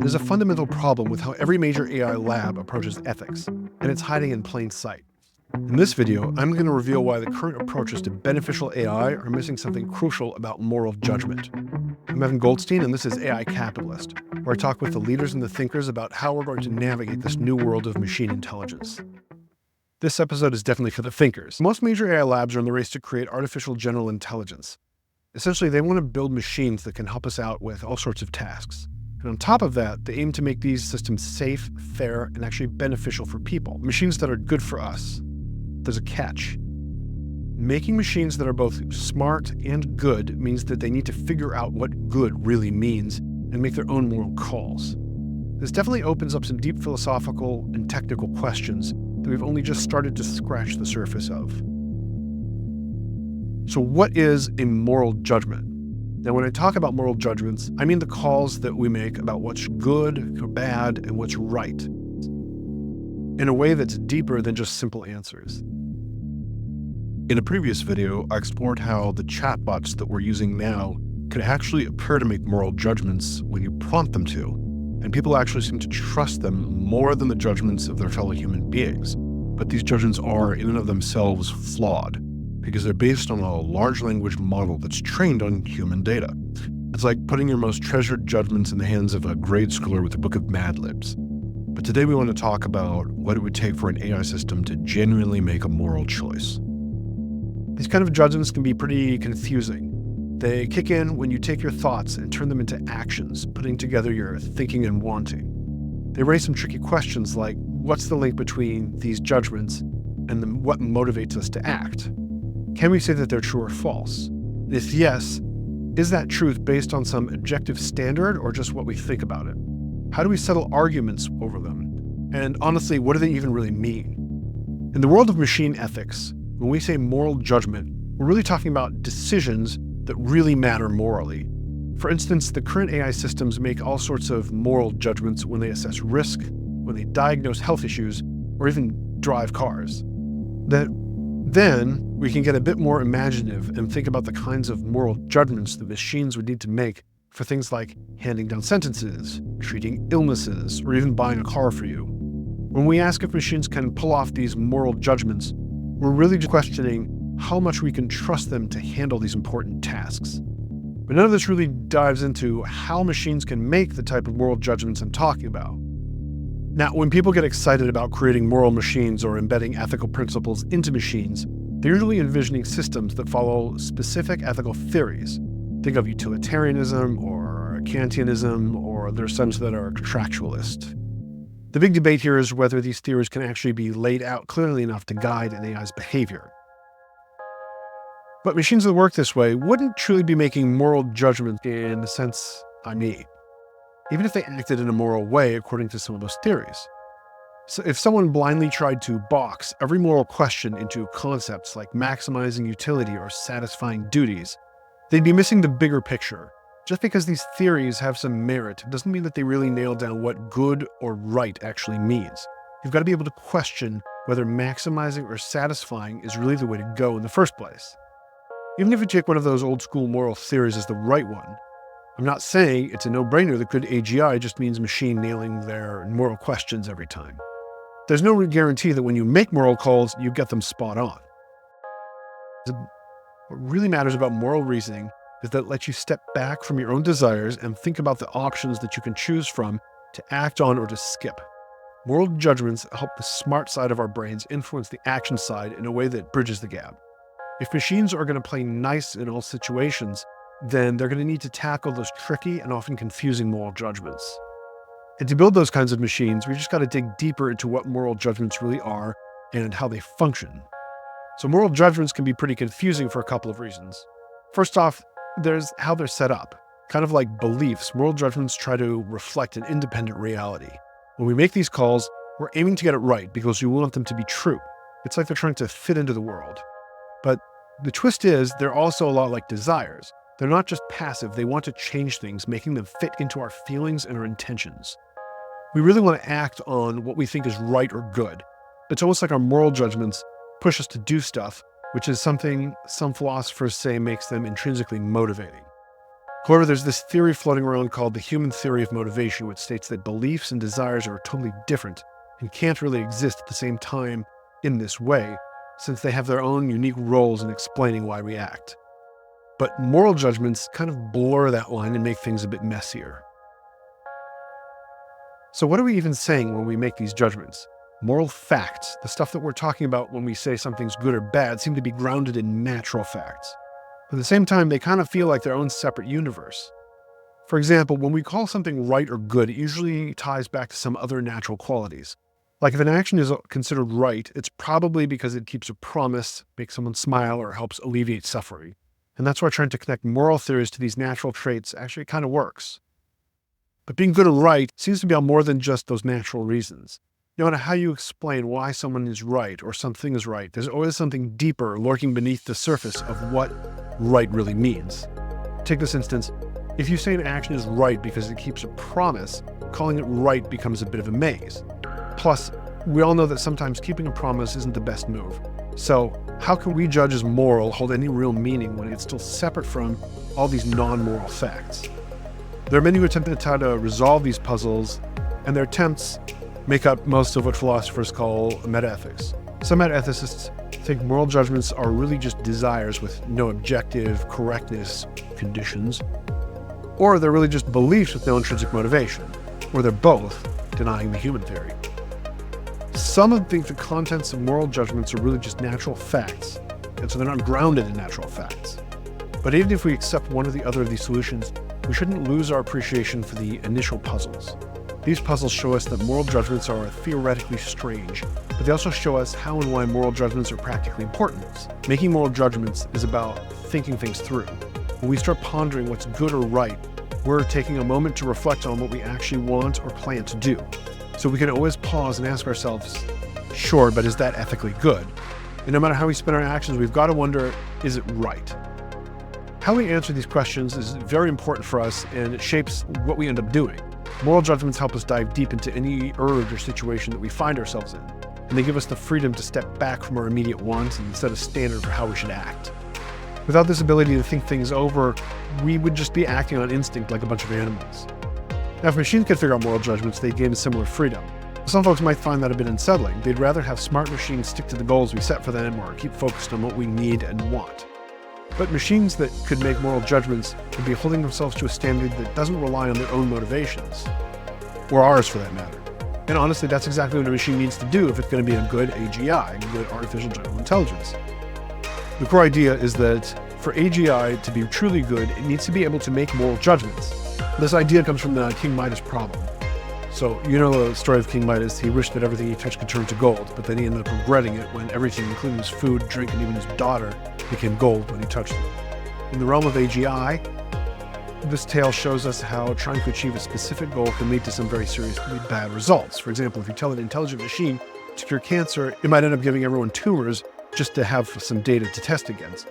There's a fundamental problem with how every major AI lab approaches ethics, and it's hiding in plain sight. In this video, I'm going to reveal why the current approaches to beneficial AI are missing something crucial about moral judgment. I'm Evan Goldstein, and this is AI Capitalist, where I talk with the leaders and the thinkers about how we're going to navigate this new world of machine intelligence. This episode is definitely for the thinkers. Most major AI labs are in the race to create artificial general intelligence. Essentially, they want to build machines that can help us out with all sorts of tasks. And on top of that, they aim to make these systems safe, fair, and actually beneficial for people. Machines that are good for us. There's a catch. Making machines that are both smart and good means that they need to figure out what good really means and make their own moral calls. This definitely opens up some deep philosophical and technical questions that we've only just started to scratch the surface of. So what is a moral judgment? Now, when I talk about moral judgments, I mean the calls that we make about what's good or bad and what's right, in a way that's deeper than just simple answers. In a previous video, I explored how the chatbots that we're using now could actually appear to make moral judgments when you prompt them to, and people actually seem to trust them more than the judgments of their fellow human beings. But these judgments are, in and of themselves, flawed, because they're based on a large language model that's trained on human data. It's like putting your most treasured judgments in the hands of a grade schooler with a book of Mad Libs. But today we want to talk about what it would take for an AI system to genuinely make a moral choice. These kind of judgments can be pretty confusing. They kick in when you take your thoughts and turn them into actions, putting together your thinking and wanting. They raise some tricky questions like, what's the link between these judgments and what motivates us to act? Can we say that they're true or false? If yes, is that truth based on some objective standard or just what we think about it? How do we settle arguments over them? And honestly, what do they even really mean? In the world of machine ethics, when we say moral judgment, we're really talking about decisions that really matter morally. For instance, the current AI systems make all sorts of moral judgments when they assess risk, when they diagnose health issues, or even drive cars. Then we can get a bit more imaginative and think about the kinds of moral judgments that machines would need to make for things like handing down sentences, treating illnesses, or even buying a car for you. When we ask if machines can pull off these moral judgments, we're really just questioning how much we can trust them to handle these important tasks. But none of this really dives into how machines can make the type of moral judgments I'm talking about. Now, when people get excited about creating moral machines or embedding ethical principles into machines, they're usually envisioning systems that follow specific ethical theories. Think of utilitarianism or Kantianism or there's some that are contractualist. The big debate here is whether these theories can actually be laid out clearly enough to guide an AI's behavior. But machines that work this way wouldn't truly be making moral judgments in the sense I mean, even if they acted in a moral way according to some of those theories. So if someone blindly tried to box every moral question into concepts like maximizing utility or satisfying duties, they'd be missing the bigger picture. Just because these theories have some merit doesn't mean that they really nail down what good or right actually means. You've got to be able to question whether maximizing or satisfying is really the way to go in the first place. Even if you take one of those old school moral theories as the right one, I'm not saying it's a no-brainer that good AGI just means machine nailing their moral questions every time. There's no guarantee that when you make moral calls, you get them spot on. What really matters about moral reasoning is that it lets you step back from your own desires and think about the options that you can choose from to act on or to skip. Moral judgments help the smart side of our brains influence the action side in a way that bridges the gap. If machines are going to play nice in all situations, then they're going to need to tackle those tricky and often confusing moral judgments. And to build those kinds of machines, we just got to dig deeper into what moral judgments really are and how they function. So moral judgments can be pretty confusing for a couple of reasons. First off, there's how they're set up. Kind of like beliefs, moral judgments try to reflect an independent reality. When we make these calls, we're aiming to get it right because we want them to be true. It's like they're trying to fit into the world. But the twist is they're also a lot like desires. They're not just passive, they want to change things, making them fit into our feelings and our intentions. We really want to act on what we think is right or good. It's almost like our moral judgments push us to do stuff, which is something some philosophers say makes them intrinsically motivating. However, there's this theory floating around called the human theory of motivation, which states that beliefs and desires are totally different and can't really exist at the same time in this way, since they have their own unique roles in explaining why we act. But moral judgments kind of blur that line and make things a bit messier. So what are we even saying when we make these judgments? Moral facts, the stuff that we're talking about when we say something's good or bad, seem to be grounded in natural facts. But at the same time, they kind of feel like their own separate universe. For example, when we call something right or good, it usually ties back to some other natural qualities. Like if an action is considered right, it's probably because it keeps a promise, makes someone smile, or helps alleviate suffering. And that's why trying to connect moral theories to these natural traits actually kind of works. But being good and right seems to be on more than just those natural reasons. No matter how you explain why someone is right or something is right, there's always something deeper lurking beneath the surface of what right really means. Take this instance. If you say an action is right because it keeps a promise, calling it right becomes a bit of a maze. Plus, we all know that sometimes keeping a promise isn't the best move. So, how can we judge as moral hold any real meaning when it's still separate from all these non-moral facts? There are many who attempt to try to resolve these puzzles, and their attempts make up most of what philosophers call metaethics. Some metaethicists think moral judgments are really just desires with no objective correctness conditions, or they're really just beliefs with no intrinsic motivation, or they're both, denying the human theory. Some think the contents of moral judgments are really just natural facts, and so they're not grounded in natural facts. But even if we accept one or the other of these solutions, we shouldn't lose our appreciation for the initial puzzles. These puzzles show us that moral judgments are theoretically strange, but they also show us how and why moral judgments are practically important. Making moral judgments is about thinking things through. When we start pondering what's good or right, we're taking a moment to reflect on what we actually want or plan to do. So we can always pause and ask ourselves, sure, but is that ethically good? And no matter how we spend our actions, we've got to wonder, is it right? How we answer these questions is very important for us, and it shapes what we end up doing. Moral judgments help us dive deep into any urge or situation that we find ourselves in, and they give us the freedom to step back from our immediate wants and set a standard for how we should act. Without this ability to think things over, we would just be acting on instinct like a bunch of animals. Now, if machines could figure out moral judgments, they'd gain similar freedom. Some folks might find that a bit unsettling. They'd rather have smart machines stick to the goals we set for them or keep focused on what we need and want. But machines that could make moral judgments would be holding themselves to a standard that doesn't rely on their own motivations, or ours for that matter. And honestly, that's exactly what a machine needs to do if it's going to be a good AGI, a good artificial general intelligence. The core idea is that for AGI to be truly good, it needs to be able to make moral judgments. This idea comes from the King Midas Problem. So, you know the story of King Midas. He wished that everything he touched could turn to gold, but then he ended up regretting it when everything, including his food, drink, and even his daughter, became gold when he touched them. In the realm of AGI, this tale shows us how trying to achieve a specific goal can lead to some very seriously bad results. For example, if you tell an intelligent machine to cure cancer, it might end up giving everyone tumors just to have some data to test against.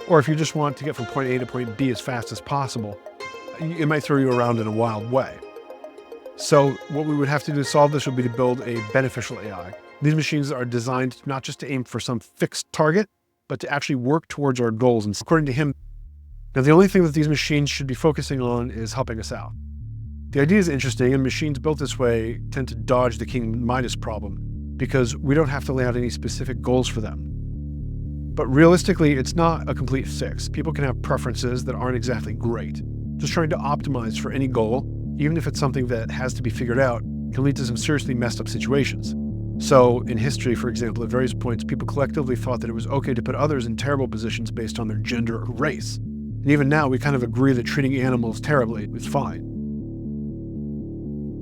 Or if you just want to get from point A to point B as fast as possible, it might throw you around in a wild way. So what we would have to do to solve this would be to build a beneficial AI. These machines are designed not just to aim for some fixed target, but to actually work towards our goals. And according to him, now the only thing that these machines should be focusing on is helping us out. The idea is interesting, and machines built this way tend to dodge the King Midas problem because we don't have to lay out any specific goals for them. But realistically, it's not a complete fix. People can have preferences that aren't exactly great. Just trying to optimize for any goal, even if it's something that has to be figured out, can lead to some seriously messed up situations. So in history, for example, at various points, people collectively thought that it was okay to put others in terrible positions based on their gender or race. And even now, we kind of agree that treating animals terribly is fine.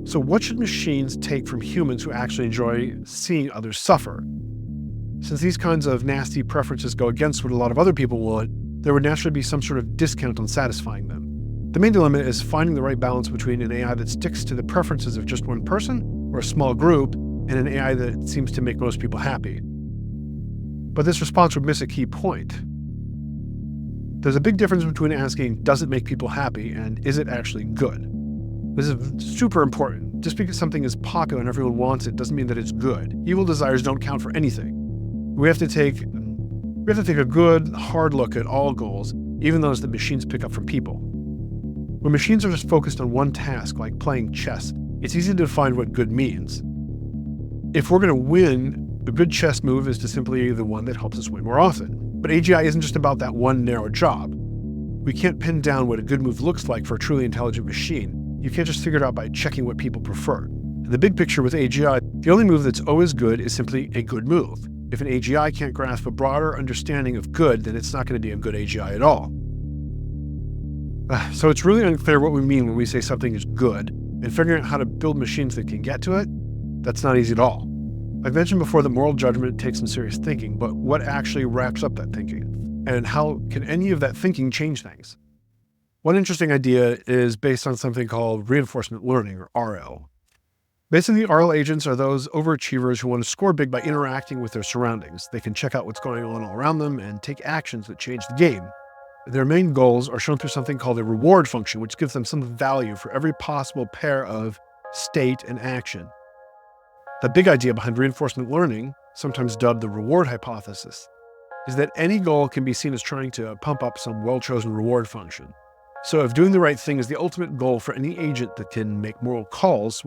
So what should machines take from humans who actually enjoy seeing others suffer? Since these kinds of nasty preferences go against what a lot of other people want, there would naturally be some sort of discount on satisfying them. The main dilemma is finding the right balance between an AI that sticks to the preferences of just one person or a small group and an AI that seems to make most people happy. But this response would miss a key point. There's a big difference between asking, does it make people happy, and is it actually good? This is super important. Just because something is popular and everyone wants it doesn't mean that it's good. Evil desires don't count for anything. We have to take a good, hard look at all goals, even those that machines pick up from people. When machines are just focused on one task, like playing chess, it's easy to define what good means. If we're going to win, a good chess move is to simply the one that helps us win more often. But AGI isn't just about that one narrow job. We can't pin down what a good move looks like for a truly intelligent machine. You can't just figure it out by checking what people prefer. In the big picture with AGI, the only move that's always good is simply a good move. If an AGI can't grasp a broader understanding of good, then it's not going to be a good AGI at all. So it's really unclear what we mean when we say something is good, and figuring out how to build machines that can get to it, that's not easy at all. I've mentioned before that moral judgment takes some serious thinking, but what actually wraps up that thinking? And how can any of that thinking change things? One interesting idea is based on something called reinforcement learning, or RL. Basically, RL agents are those overachievers who want to score big by interacting with their surroundings. They can check out what's going on all around them and take actions that change the game. Their main goals are shown through something called a reward function, which gives them some value for every possible pair of state and action. The big idea behind reinforcement learning, sometimes dubbed the reward hypothesis, is that any goal can be seen as trying to pump up some well-chosen reward function. So if doing the right thing is the ultimate goal for any agent that can make moral calls,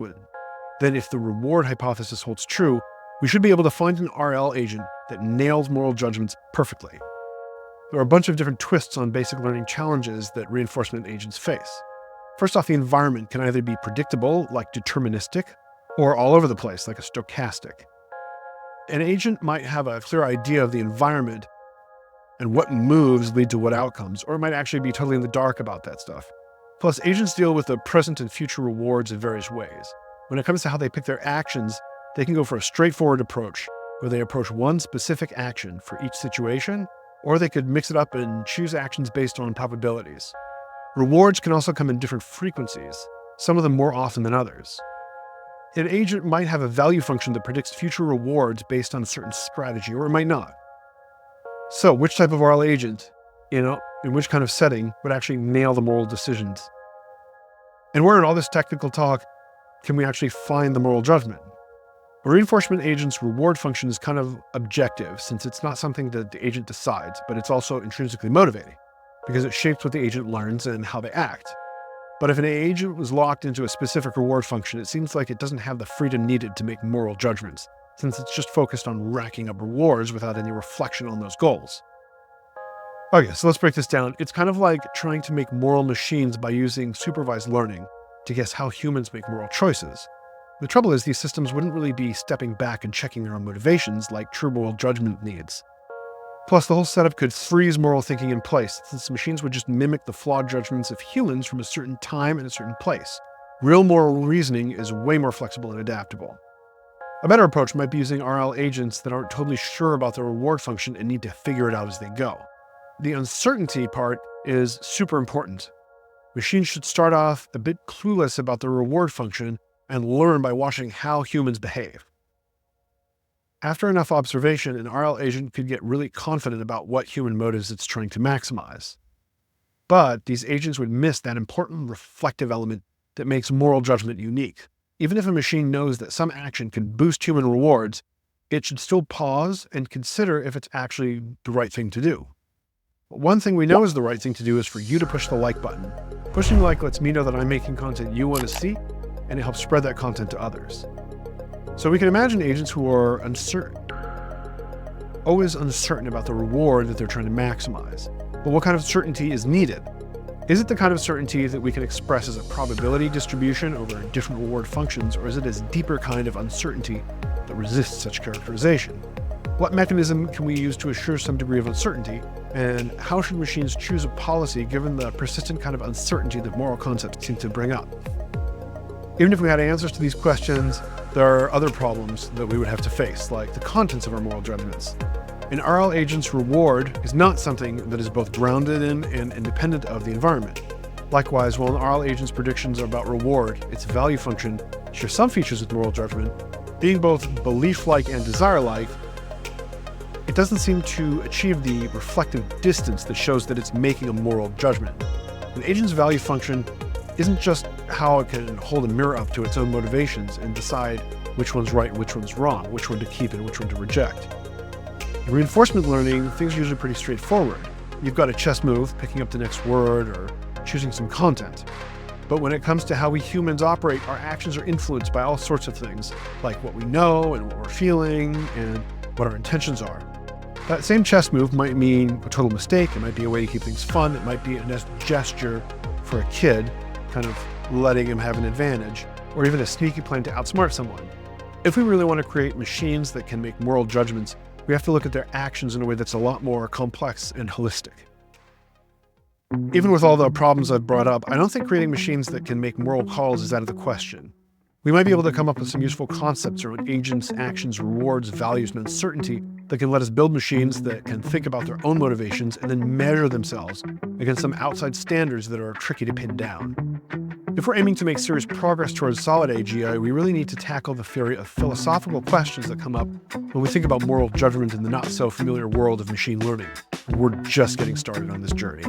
then if the reward hypothesis holds true, we should be able to find an RL agent that nails moral judgments perfectly. There are a bunch of different twists on basic learning challenges that reinforcement agents face. First off, the environment can either be predictable, like deterministic, or all over the place, like a stochastic. An agent might have a clear idea of the environment and what moves lead to what outcomes, or it might actually be totally in the dark about that stuff. Plus, agents deal with the present and future rewards in various ways. When it comes to how they pick their actions, they can go for a straightforward approach, where they approach one specific action for each situation, or they could mix it up and choose actions based on probabilities. Rewards can also come in different frequencies, some of them more often than others. An agent might have a value function that predicts future rewards based on a certain strategy, or it might not. So, which type of RL agent, in which kind of setting, would actually nail the moral decisions? And where in all this technical talk can we actually find the moral judgment? A reinforcement agent's reward function is kind of objective, since it's not something that the agent decides, but it's also intrinsically motivating, because it shapes what the agent learns and how they act. But if an agent was locked into a specific reward function, it seems like it doesn't have the freedom needed to make moral judgments, since it's just focused on racking up rewards without any reflection on those goals. Okay, so let's break this down. It's kind of like trying to make moral machines by using supervised learning to guess how humans make moral choices. The trouble is, these systems wouldn't really be stepping back and checking their own motivations like true moral judgment needs. Plus, the whole setup could freeze moral thinking in place, since machines would just mimic the flawed judgments of humans from a certain time and a certain place. Real moral reasoning is way more flexible and adaptable. A better approach might be using RL agents that aren't totally sure about their reward function and need to figure it out as they go. The uncertainty part is super important. Machines should start off a bit clueless about their reward function and learn by watching how humans behave. After enough observation, an RL agent could get really confident about what human motives it's trying to maximize. But these agents would miss that important reflective element that makes moral judgment unique. Even if a machine knows that some action can boost human rewards, it should still pause and consider if it's actually the right thing to do. One thing we know is the right thing to do is for you to push the like button. Pushing like lets me know that I'm making content you want to see, and it helps spread that content to others. So we can imagine agents who are uncertain, always uncertain about the reward that they're trying to maximize. But what kind of certainty is needed? Is it the kind of certainty that we can express as a probability distribution over different reward functions, or is it a deeper kind of uncertainty that resists such characterization? What mechanism can we use to assure some degree of uncertainty, and how should machines choose a policy given the persistent kind of uncertainty that moral concepts seem to bring up? Even if we had answers to these questions, there are other problems that we would have to face, like the contents of our moral judgments. An RL agent's reward is not something that is both grounded in and independent of the environment. Likewise, while an RL agent's predictions are about reward, its value function shares some features with moral judgment, being both belief-like and desire-like, it doesn't seem to achieve the reflective distance that shows that it's making a moral judgment. An agent's value function isn't just how it can hold a mirror up to its own motivations and decide which one's right and which one's wrong, which one to keep and which one to reject. In reinforcement learning, things are usually pretty straightforward. You've got a chess move, picking up the next word, or choosing some content. But when it comes to how we humans operate, our actions are influenced by all sorts of things, like what we know and what we're feeling and what our intentions are. That same chess move might mean a total mistake. It might be a way to keep things fun. It might be a nice gesture for a kid, kind of letting him have an advantage, or even a sneaky plan to outsmart someone. If we really want to create machines that can make moral judgments, we have to look at their actions in a way that's a lot more complex and holistic. Even with all the problems I've brought up, I don't think creating machines that can make moral calls is out of the question. We might be able to come up with some useful concepts around agents, actions, rewards, values, and uncertainty that can let us build machines that can think about their own motivations and then measure themselves against some outside standards that are tricky to pin down. If we're aiming to make serious progress towards solid AGI, we really need to tackle the theory of philosophical questions that come up when we think about moral judgment in the not-so-familiar world of machine learning. We're just getting started on this journey.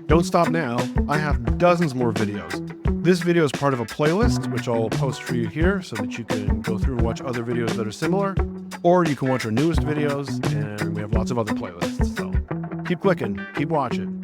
Don't stop now. I have dozens more videos. This video is part of a playlist, which I'll post for you here so that you can go through and watch other videos that are similar, or you can watch our newest videos, and we have lots of other playlists. So keep clicking, keep watching.